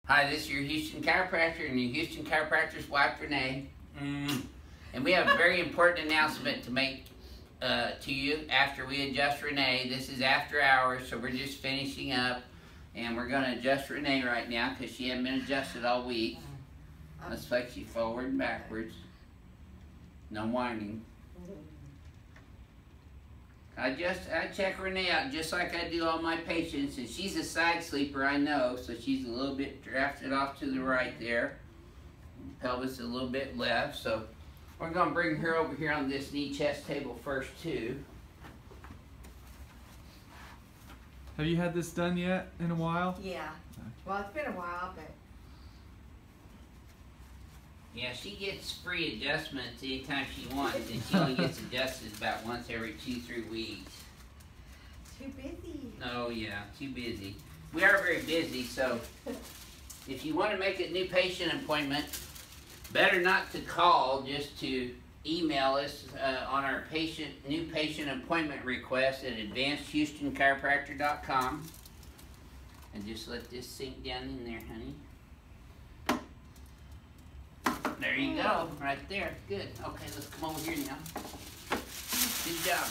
Hi, this is your Houston Chiropractor and your Houston Chiropractor's wife, Renae. And we have a very important announcement to make to you after we adjust Renae. This is after hours, so we're just finishing up. And we're going to adjust Renae right now because she hasn't been adjusted all week. Let's flex you forward and backwards. No whining. I check Renae out just like I do all my patients, and she's a side sleeper, I know, so she's a little bit drafted off to the right there. Pelvis a little bit left, so we're going to bring her over here on this knee chest table first too. Have you had this done yet in a while? Yeah. Well, it's been a while, but... Yeah, she gets free adjustments anytime she wants, and she only gets adjusted about once every 2-3 weeks. Too busy. Oh yeah, too busy. We are very busy, so if you want to make a new patient appointment, better not to call, just to email us on our new patient appointment request at advancedhoustonchiropractor.com. And just let this sink down in there, honey. There you go, right there. Good. Okay, let's come over here now. Good job.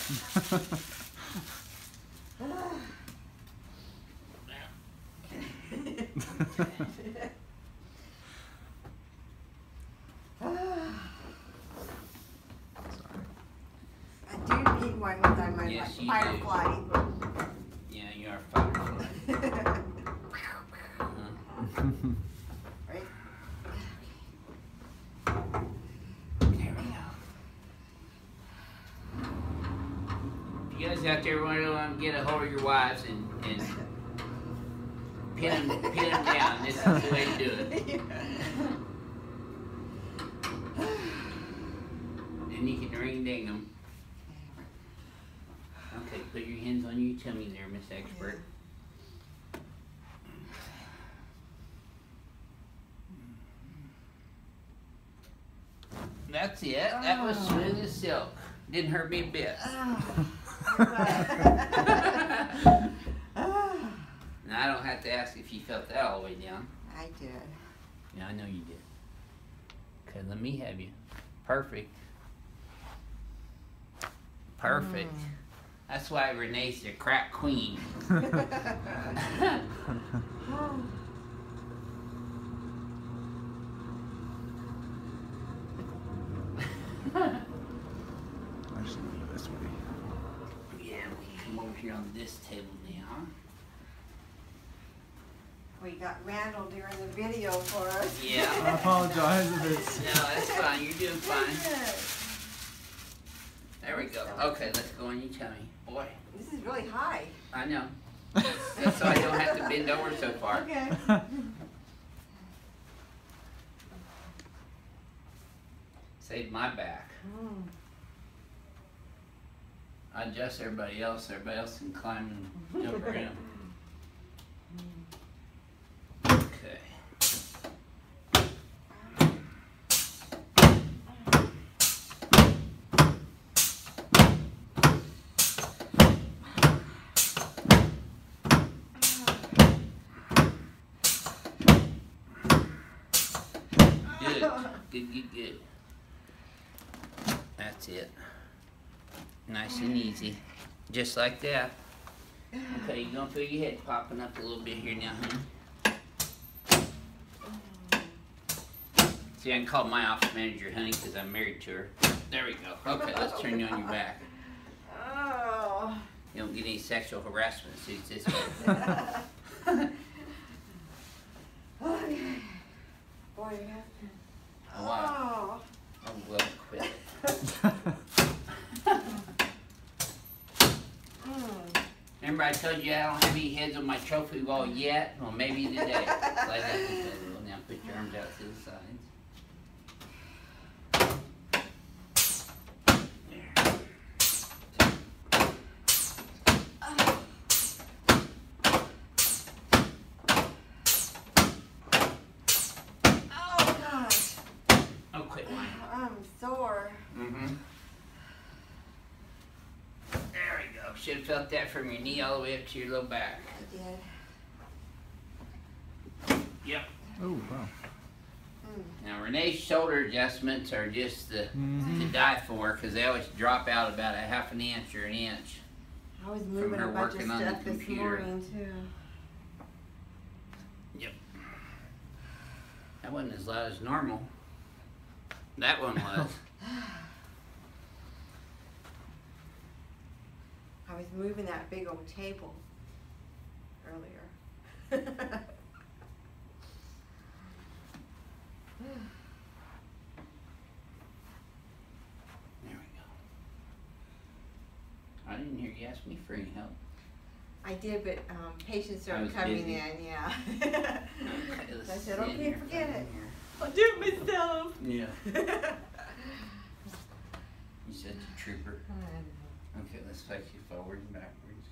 I do need one when I'm on Yes, you fire do. flight. Yeah, you are firefly. Right? There we go. If you guys out there want to get a hold of your wives and pin them down, this is the way to do it. And you can ring-ding them. Okay, put your hands on your tummy there, Miss Expert. That's it. That was smooth as silk. Didn't hurt me a bit. Now, I don't have to ask if you felt that all the way down. I did. Yeah, I know you did. Okay, let me have you. Perfect. Perfect. That's why Renae's the crack queen. I should move this way. Yeah, we can come over here on this table now. We got Randall during the video for us. Yeah. I apologize if it's... No, that's fine. You're doing fine. There we go. Okay, let's go on your tummy. Boy. This is really high. I know. That's so I don't have to bend over so far. Okay. Saved my back. I adjust everybody else can climb and jump around. Okay. Good. That's it. Nice and easy. Just like that. Okay, you're gonna feel your head popping up a little bit here now, honey. See, I can call my office manager, honey, because I'm married to her. There we go. Okay, let's turn you on your back. Oh. You don't get any sexual harassment suits this way. Okay. Boy, you have to... Oh, wow. Oh, well, quit. Remember I told you I don't have any heads on my trophy wall yet? Well, maybe today. Lay that together. Now put your arms out to the sides. There we go. Should have felt that from your knee all the way up to your low back. I did. Yep. Oh, wow. Now Renee's shoulder adjustments are just to die for, because they always drop out about a half an inch or an inch. I was moving her a bunch of working on the stuff this computer. morning too. Yep. That wasn't as loud as normal. That one was. I was moving that big old table earlier. There we go. I didn't hear you ask me for any help. I did, but patients I started was coming busy. in, yeah. Okay, let's I said, sit okay, here forget for a it. minute I'll do it myself. here. Yeah. You said the trooper. Okay, let's face you forward and backwards.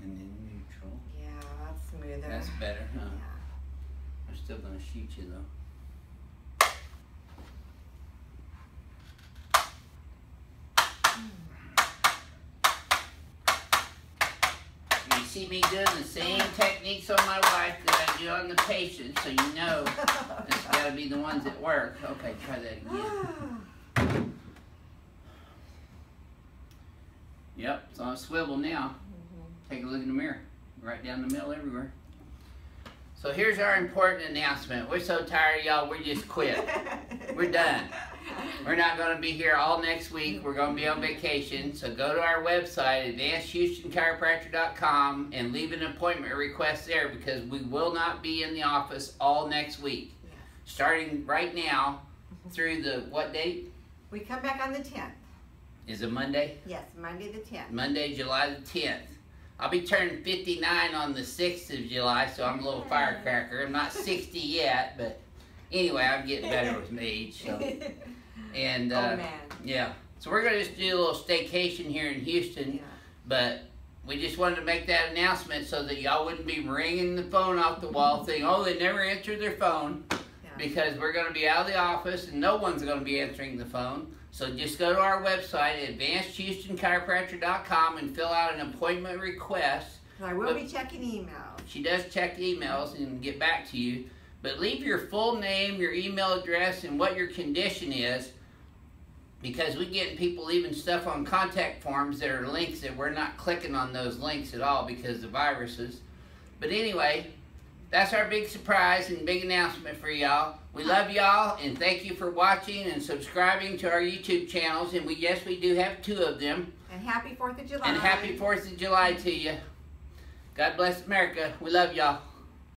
And then neutral. Yeah, that's smoother. That's better, huh? Yeah. I'm still gonna shoot you though. You see me doing the same techniques on my wife that I do on the patient, so you know it's gotta be the ones that work. Okay, try that again. Yep, it's on a swivel now. Take a look in the mirror. Right down the middle everywhere. So here's our important announcement. We're so tired, y'all, we just quit. We're done. We're not going to be here all next week. We're going to be on vacation. So go to our website, advancedhoustonchiropractor.com, and leave an appointment request there, because we will not be in the office all next week. Starting right now through the, what date? We come back on the 10th. Is it Monday? Yes, Monday the 10th. Monday, July the 10th. I'll be turning 59 on the 6th of July, so I'm a little firecracker. I'm not 60 yet, but anyway, I'm getting better with my age. So. And Oh, man. yeah, so we're gonna just do a little staycation here in Houston, Yeah. but we just wanted to make that announcement so that y'all wouldn't be ringing the phone off the wall saying, oh, they never answered their phone, because we're gonna be out of the office and no one's gonna be answering the phone. So just go to our website, advancedhoustonchiropractor.com, and fill out an appointment request. I will be checking emails. She does check emails and get back to you. But leave your full name, your email address, and what your condition is, because we're getting people leaving stuff on contact forms that are links that we're not clicking on those links at all because of viruses. But anyway, that's our big surprise and big announcement for y'all. We love y'all, and thank you for watching and subscribing to our YouTube channels. And yes, we do have 2 of them. And happy 4th of July. And happy 4th of July to you. God bless America. We love y'all.